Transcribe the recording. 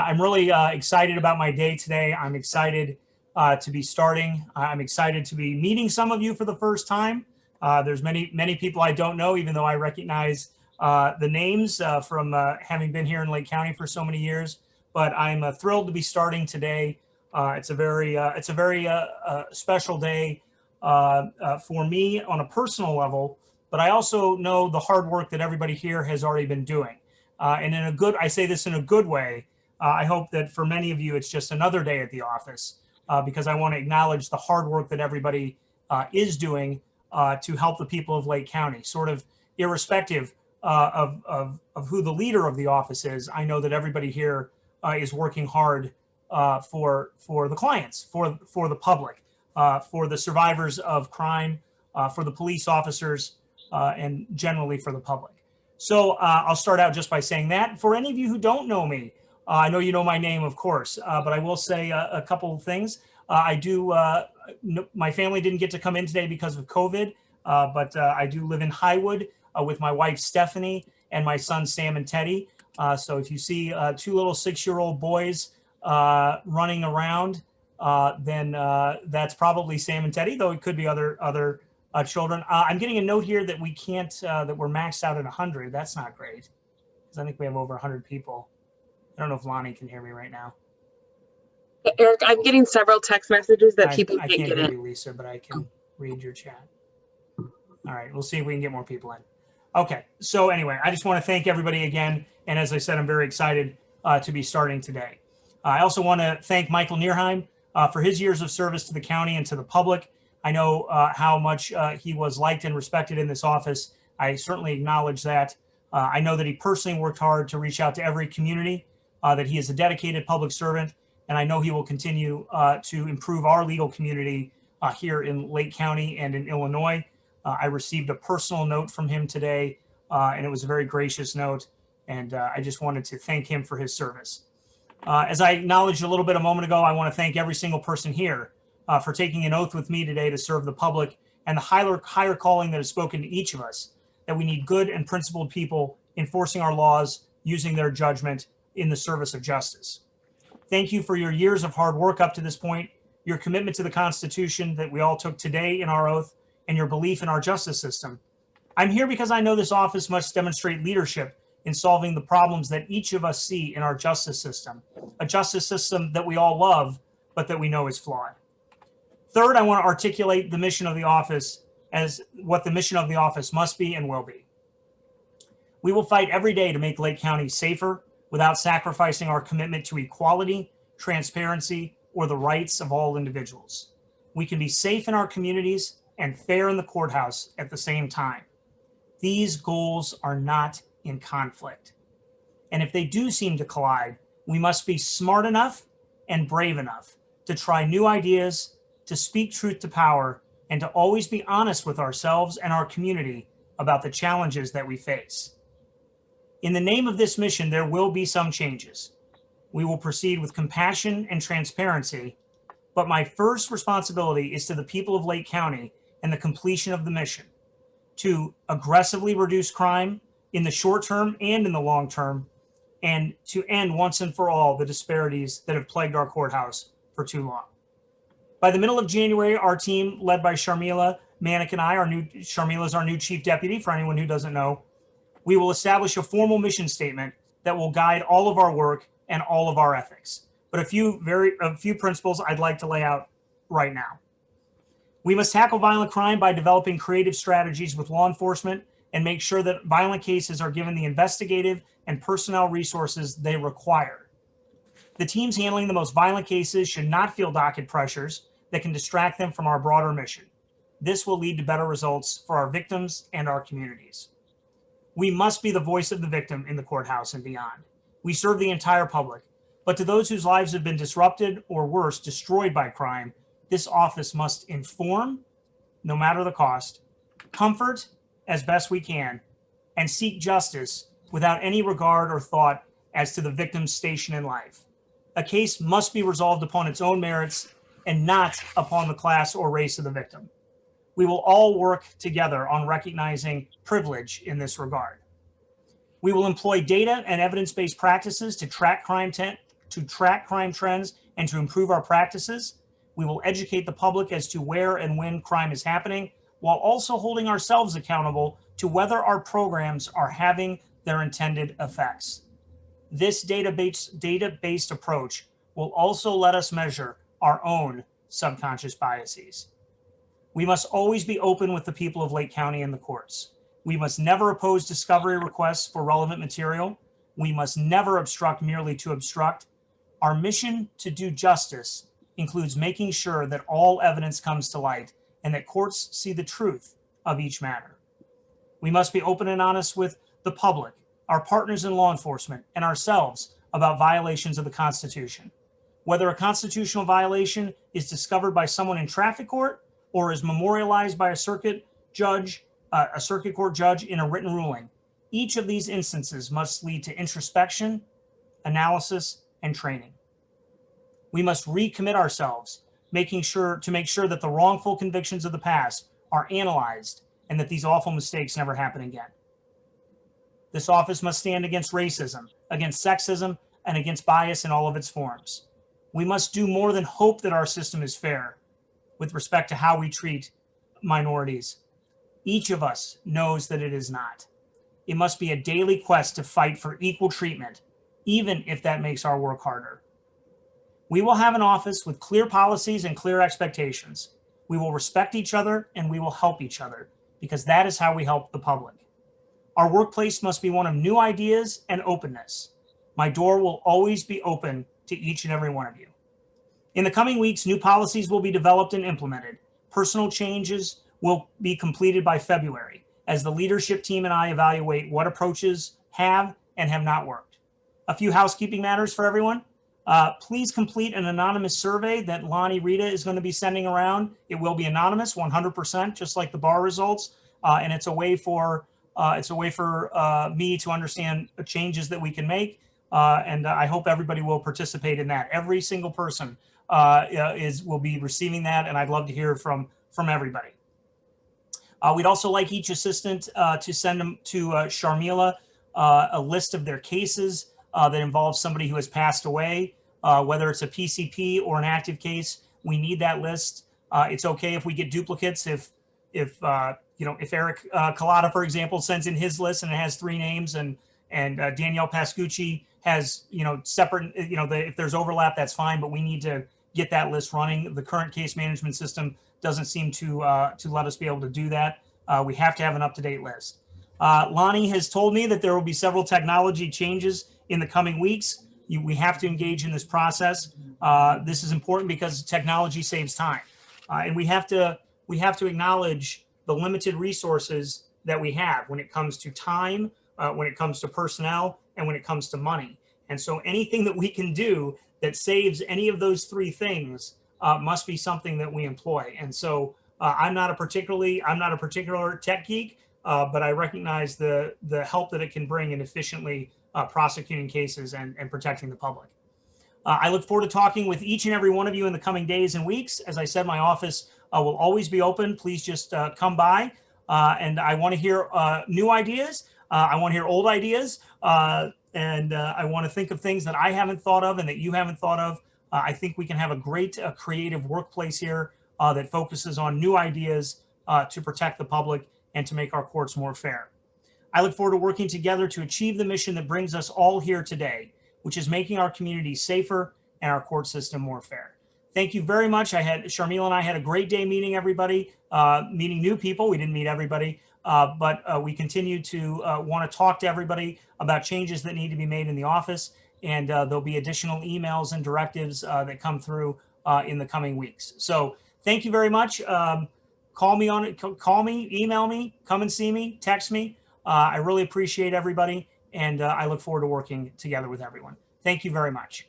I'm really excited about my day today. I'm excited to be starting. I'm excited to be meeting some of you for the first time. There's many people I don't know, even though I recognize the names from having been here in Lake County for so many years. But I'm thrilled to be starting today. It's a very special day for me on a personal level, but I also know the hard work that everybody here has already been doing. And in a good, I say this in a good way, I hope that for many of you, it's just another day at the office because I want to acknowledge the hard work that everybody is doing to help the people of Lake County, sort of irrespective of who the leader of the office is. I know that everybody here is working hard for the clients, for the public, for the survivors of crime, for the police officers, and generally for the public. So I'll start out just by saying that. For any of you who don't know me, I know you know my name, of course, but I will say a couple of things. My family didn't get to come in today because of COVID, but I do live in Highwood with my wife, Stephanie, and my sons, Sam and Teddy. So if you see two little 6-year-old boys running around, then that's probably Sam and Teddy, though it could be other children. I'm getting a note here that we can't, that we're maxed out at 100. That's not great, because I think we have over 100 people. I don't know if Lonnie can hear me right now. Eric, I'm getting several text messages that people I can't can't get hear in. you, Lisa, but I can read your chat. All right, we'll see if we can get more people in. Okay, so anyway, I just want to thank everybody again. And as I said, I'm very excited to be starting today. I also want to thank Michael Nierheim for his years of service to the county and to the public. I know how much he was liked and respected in this office. I certainly acknowledge that. I know that he personally worked hard to reach out to every community, that he is a dedicated public servant, and I know he will continue to improve our legal community here in Lake County and in Illinois. I received a personal note from him today, and it was a very gracious note, and I just wanted to thank him for his service. As I acknowledged a little bit a moment ago, I want to thank every single person here for taking an oath with me today to serve the public and the higher calling that is spoken to each of us, that we need good and principled people enforcing our laws, using their judgment in the service of justice. Thank you for your years of hard work up to this point, your commitment to the Constitution that we all took today in our oath, and your belief in our justice system. I'm here because I know this office must demonstrate leadership in solving the problems that each of us see in our justice system, a justice system that we all love, but that we know is flawed. Third, I want to articulate the mission of the office as what the mission of the office must be and will be. We will fight every day to make Lake County safer without sacrificing our commitment to equality, transparency, or the rights of all individuals. We can be safe in our communities and fair in the courthouse at the same time. These goals are not in conflict. And if they do seem to collide, we must be smart enough and brave enough to try new ideas, to speak truth to power, and to always be honest with ourselves and our community about the challenges that we face. In the name of this mission, there will be some changes. We will proceed with compassion and transparency, but my first responsibility is to the people of Lake County and the completion of the mission, to aggressively reduce crime in the short term and in the long term, and to end once and for all the disparities that have plagued our courthouse for too long. By the middle of January, our team, led by Sharmila Manik and I, Sharmila is our new chief deputy, for anyone who doesn't know, we will establish a formal mission statement that will guide all of our work and all of our ethics. But a few principles I'd like to lay out right now. We must tackle violent crime by developing creative strategies with law enforcement and make sure that violent cases are given the investigative and personnel resources they require. The teams handling the most violent cases should not feel docket pressures that can distract them from our broader mission. This will lead to better results for our victims and our communities. We must be the voice of the victim in the courthouse and beyond. We serve the entire public, but to those whose lives have been disrupted or worse, destroyed by crime, this office must inform, no matter the cost, comfort as best we can, and seek justice without any regard or thought as to the victim's station in life. A case must be resolved upon its own merits and not upon the class or race of the victim. We will all work together on recognizing privilege in this regard. We will employ data and evidence-based practices to track crime to track crime trends and to improve our practices. We will educate the public as to where and when crime is happening, while also holding ourselves accountable to whether our programs are having their intended effects. This data-based approach will also let us measure our own subconscious biases. We must always be open with the people of Lake County and the courts. We must never oppose discovery requests for relevant material. We must never obstruct merely to obstruct. Our mission to do justice includes making sure that all evidence comes to light and that courts see the truth of each matter. We must be open and honest with the public, our partners in law enforcement, and ourselves about violations of the Constitution. Whether a constitutional violation is discovered by someone in traffic court or is memorialized by a circuit court judge in a written ruling, each of these instances must lead to introspection, analysis, and training. We must recommit ourselves, make sure that the wrongful convictions of the past are analyzed and that these awful mistakes never happen again. This office must stand against racism, against sexism, and against bias in all of its forms. We must do more than hope that our system is fair with respect to how we treat minorities. Each of us knows that it is not. It must be a daily quest to fight for equal treatment, even if that makes our work harder. We will have an office with clear policies and clear expectations. We will respect each other and we will help each other, because that is how we help the public. Our workplace must be one of new ideas and openness. My door will always be open to each and every one of you. In the coming weeks, new policies will be developed and implemented. Personal changes will be completed by February as the leadership team and I evaluate what approaches have and have not worked. A few housekeeping matters for everyone. Please complete an anonymous survey that Lonnie Rita is going to be sending around. It will be anonymous, 100%, just like the bar results. And it's a way for me to understand the changes that we can make. And I hope everybody will participate in that. Every single person will be receiving that, and I'd love to hear from everybody. We'd also like each assistant to send them to Sharmila a list of their cases that involve somebody who has passed away, whether it's a PCP or an active case. We need that list. It's okay if we get duplicates. If Eric Collada, for example, sends in his list and it has 3 names, and Danielle Pascucci has separate, if there's overlap, that's fine. But we need to get that list running. The current case management system doesn't seem to let us be able to do that. We have to have an up-to-date list. Lonnie has told me that there will be several technology changes in the coming weeks. We have to engage in this process. This is important because technology saves time, and we have to acknowledge the limited resources that we have when it comes to time, when it comes to personnel, and when it comes to money. And so anything that we can do that saves any of those 3 things must be something that we employ. And so I'm not a particular tech geek, but I recognize the help that it can bring in efficiently prosecuting cases and protecting the public. I look forward to talking with each and every one of you in the coming days and weeks. As I said, my office will always be open. Please just come by. And I want to hear new ideas. I want to hear old ideas. And I want to think of things that I haven't thought of and that you haven't thought of. I think we can have a great creative workplace here that focuses on new ideas to protect the public and to make our courts more fair. I look forward to working together to achieve the mission that brings us all here today, which is making our community safer and our court system more fair. Thank you very much. Sharmila and I had a great day meeting everybody, meeting new people. We didn't meet everybody, but we continue to want to talk to everybody about changes that need to be made in the office. And there'll be additional emails and directives that come through in the coming weeks. So thank you very much. Call me, email me, come and see me, text me. I really appreciate everybody. And I look forward to working together with everyone. Thank you very much.